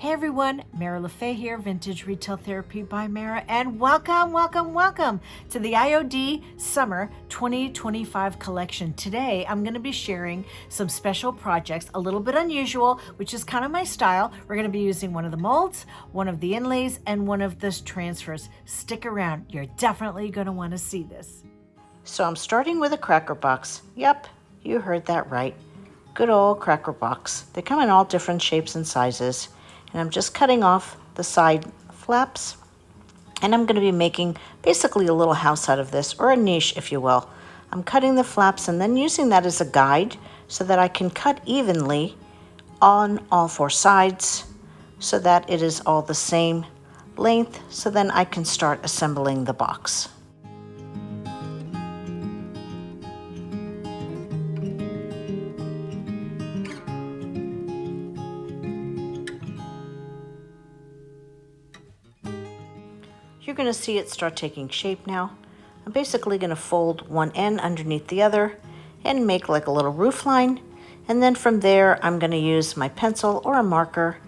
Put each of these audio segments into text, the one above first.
Hey everyone, Mara LaFay here, Vintage Retail Therapy by Mara, and welcome to the IOD Summer 2025 collection. Today, I'm going to be sharing some special projects, a little bit unusual, which is kind of my style. We're going to be using one of the molds, one of the inlays, and one of the transfers. Stick around. You're definitely going to want to see this. So I'm starting with a cracker box. Yep, you heard that right. Good old cracker box. They come in all different shapes and sizes. And I'm just cutting off the side flaps, and I'm going to be making basically a little house out of this, or a niche if you will. I'm cutting the flaps and then using that as a guide so that I can cut evenly on all four sides so that it is all the same length, so then I can start assembling the box. You're going to see it start taking shape now. I'm basically going to fold one end underneath the other and make like a little roof line. And then from there, I'm going to use my pencil or a marker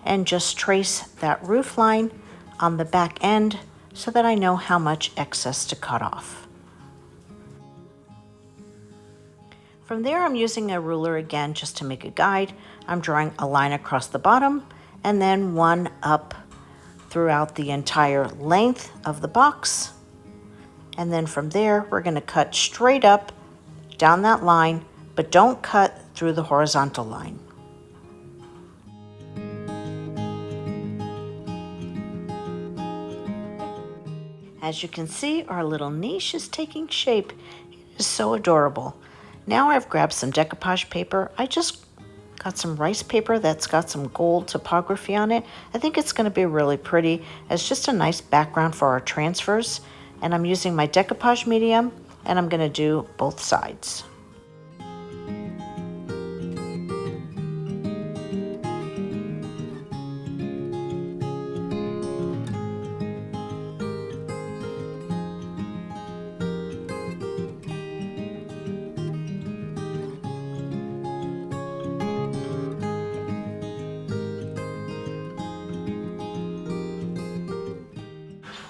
and just trace that roof line on the back end so that I know how much excess to cut off. From there, I'm using a ruler again just to make a guide. I'm drawing a line across the bottom and then one up throughout the entire length of the box. And then from there, we're going to cut straight up down that line, but don't cut through the horizontal line. As you can see, our little niche is taking shape. It is so adorable. Now I've grabbed some decoupage paper. I just got some rice paper that's got some gold topography on it. I think it's going to be really pretty as just a nice background for our transfers. And I'm using my decoupage medium, and I'm going to do both sides.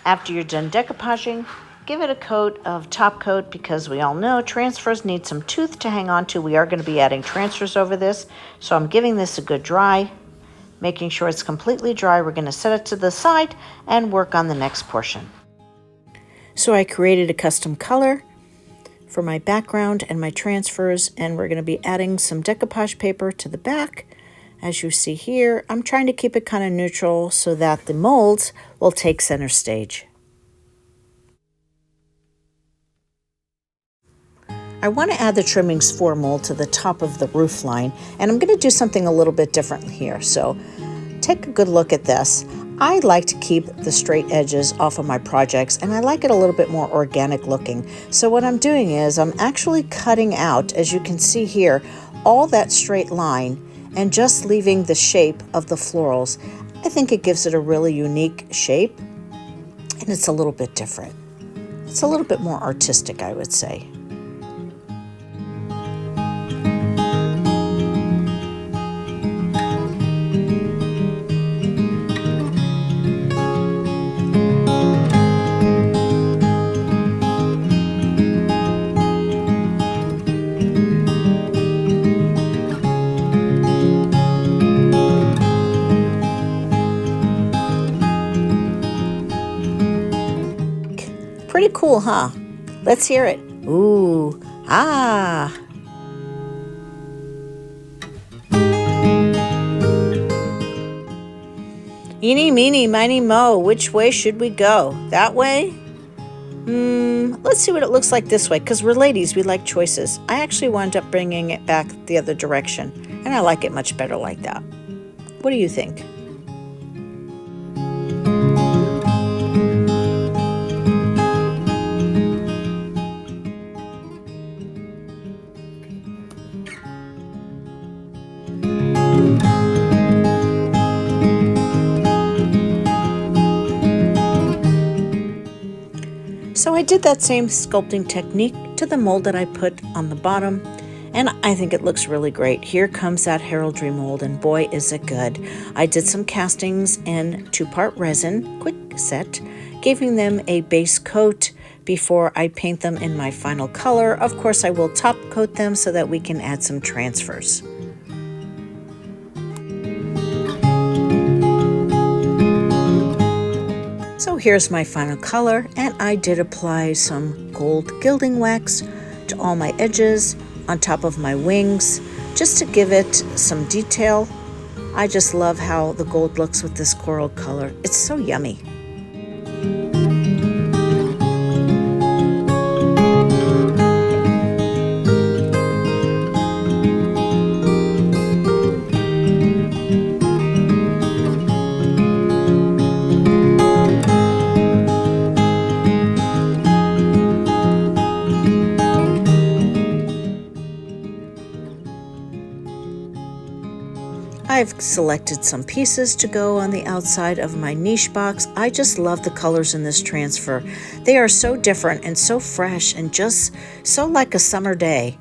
After you're done decoupaging, give it a coat of top coat because we all know transfers need some tooth to hang on to. We are going to be adding transfers over this, so I'm giving this a good dry, making sure it's completely dry. We're going to set it to the side and work on the next portion. So I created a custom color for my background and my transfers, and we're going to be adding some decoupage paper to the back. As you see here, I'm trying to keep it kind of neutral so that the molds will take center stage. I want to add the trimmings for mold to the top of the roof line, and I'm going to do something a little bit different here. So take a good look at this. I like to keep the straight edges off of my projects, and I like it a little bit more organic looking. So what I'm doing is I'm actually cutting out, as you can see here, all that straight line and just leaving the shape of the florals. I think it gives it a really unique shape, and it's a little bit different. It's a little bit more artistic, I would say. Pretty cool, huh? Let's hear it. Ooh, ah. Eeny, meeny, miny, mo. Which way should we go? That way? Let's see what it looks like this way, because we're ladies, we like choices. I actually wound up bringing it back the other direction, and I like it much better like that. What do you think? So I did that same sculpting technique to the mold that I put on the bottom, and I think it looks really great. Here comes that heraldry mold, and boy, is it good. I did some castings in 2-part resin, quick set, giving them a base coat before I paint them in my final color. Of course, I will top coat them so that we can add some transfers. So here's my final color, and I did apply some gold gilding wax to all my edges on top of my wings just to give it some detail. I just love how the gold looks with this coral color. It's so yummy. I've selected some pieces to go on the outside of my niche box. I just love the colors in this transfer. They are so different and so fresh and just so like a summer day.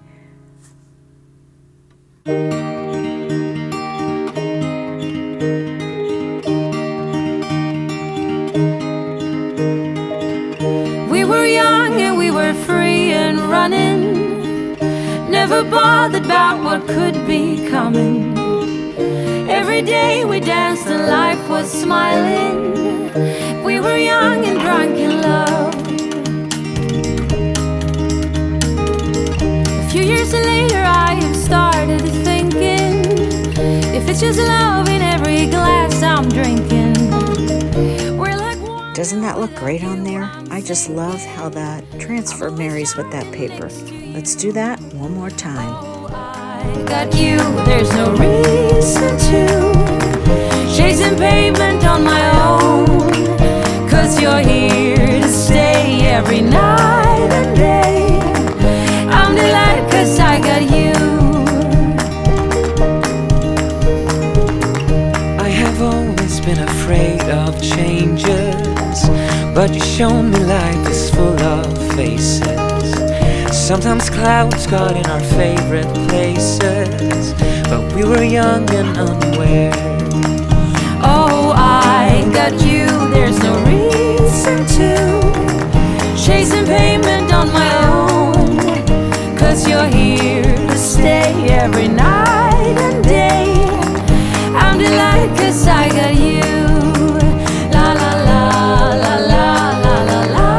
We were young and we were free and running, never bothered about what could be coming. Every day we danced and life was smiling. We were young and drunk in love. A few years later I have started thinking, if it's just love in every glass I'm drinking, we're like one. Doesn't that look great on there? I just love how that transfer marries with that paper. Let's do that one more time. I got you, there's no reason to chasing pavement on my own, 'cause you're here to stay every night and day. I'm delighted 'cause I got you. I have always been afraid of changes, but you shown me life is full of faces. Sometimes clouds got in our favorite places, but we were young and unaware. Oh, I got you, there's no reason to chasing pavement on my own, 'cause you're here to stay every night and day. I'm delighted 'cause I got you. La la la la la la la la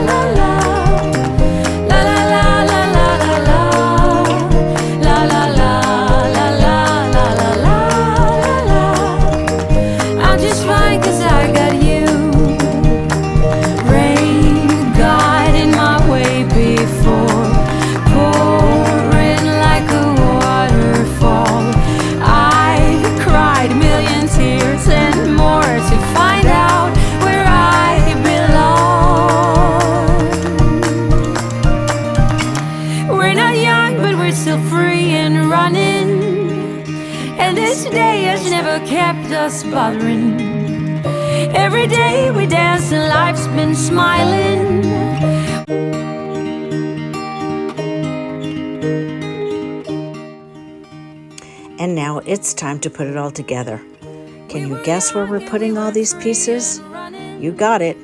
la la. La la la la la la la. La la la la la la la la la. I'm just fine 'cause I got you. Rain guiding my way before, pouring like a waterfall. I've cried a million tears and more to find out where I belong. We're not young, but we're still free and running, and this day has never kept us bothering. Every day we dance and life's been smiling. And now it's time to put it all together. Can you guess where we're putting all these pieces? You got it.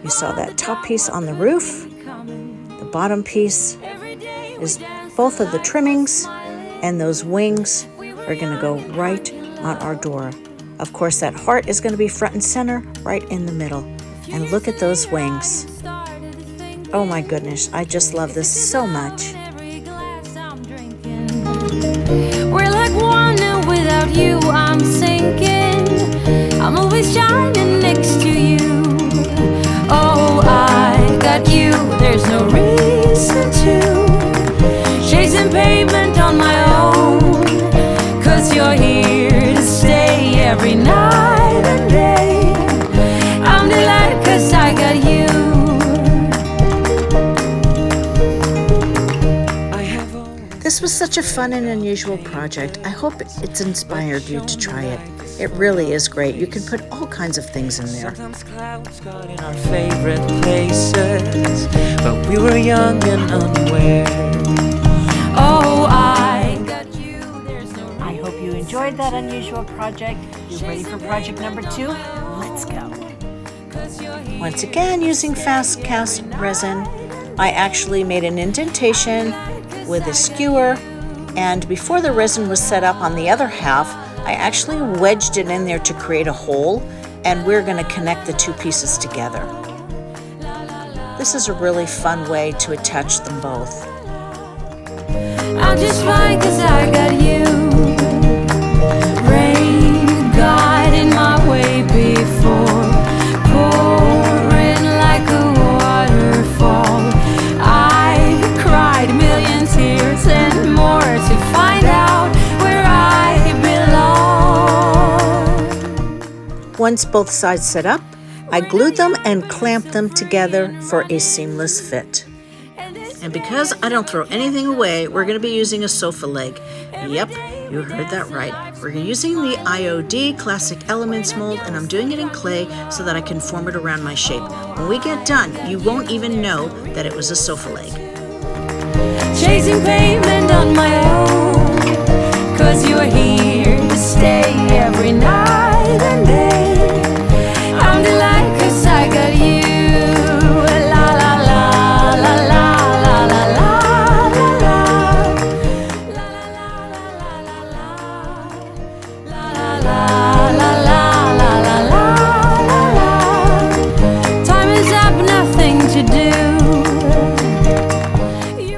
You saw that top piece on the roof. The bottom piece is both of the trimmings, and those wings are going to go right on our door. Of course, that heart is going to be front and center, right in the middle. And look at those wings. Oh my goodness, I just love this so much. We're like one, and without you I'm sinking. I'm always shining next to you. Oh, I got you, there's no reason to chasing pavement on my own, 'cause you're here to stay every night and day. I'm delighted 'cause I got you. This was such a fun and unusual project. I hope it's inspired you to try it. It really is great. You can put all kinds of things in there. Sometimes clouds got in our favorite places, but we were young and unaware. Oh, enjoyed that unusual project, you're ready for project number 2? Let's go. Once again, using fast cast resin, I actually made an indentation with a skewer, and before the resin was set up on the other half, I actually wedged it in there to create a hole, and we're going to connect the two pieces together. This is a really fun way to attach them both. I'm just fine 'cause I got you. Rain got in my way before, pouring like a waterfall. I've cried a million tears and more to find out where I belong. Once both sides set up, I glued them and clamped them together for a seamless fit. And because I don't throw anything away, we're going to be using a sofa leg. Yep, you heard that right. We're using the IOD Classic Elements mold, and I'm doing it in clay so that I can form it around my shape. When we get done, you won't even know that it was a sofa leg. Chasing pavement on my own, 'cause you're here to stay every night and day. I'm delighted 'cause I got you. La la la la la la la la la la. La la la la la la. Time is up, nothing to do.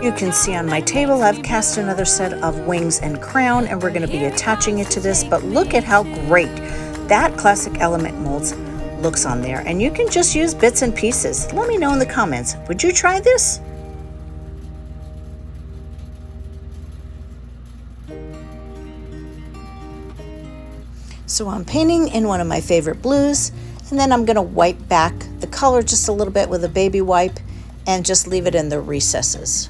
You can see on my table I've cast another set of wings and crown, and we're going to be attaching it to this, but look at how great that Classic Element Molds looks on there, and you can just use bits and pieces. Let me know in the comments, would you try this? So I'm painting in one of my favorite blues, and then I'm going to wipe back the color just a little bit with a baby wipe and just leave it in the recesses.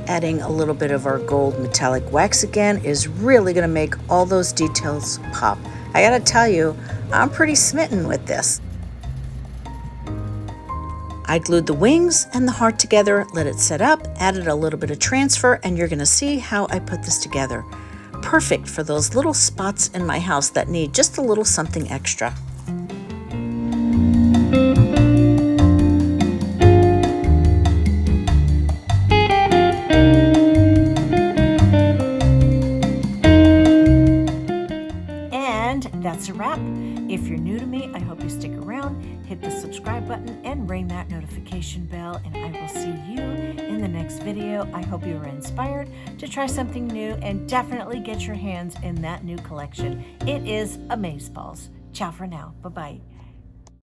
Adding a little bit of our gold metallic wax again is really going to make all those details pop. I gotta tell you, I'm pretty smitten with this. I glued the wings and the heart together, let it set up, added a little bit of transfer, and you're going to see how I put this together. Perfect for those little spots in my house that need just a little something extra. That's a wrap. If you're new to me, I hope you stick around, hit the subscribe button, and ring that notification bell, and I will see you in the next video. I hope you were inspired to try something new and definitely get your hands in that new collection. It is Amazeballs. Ciao for now. Bye-bye.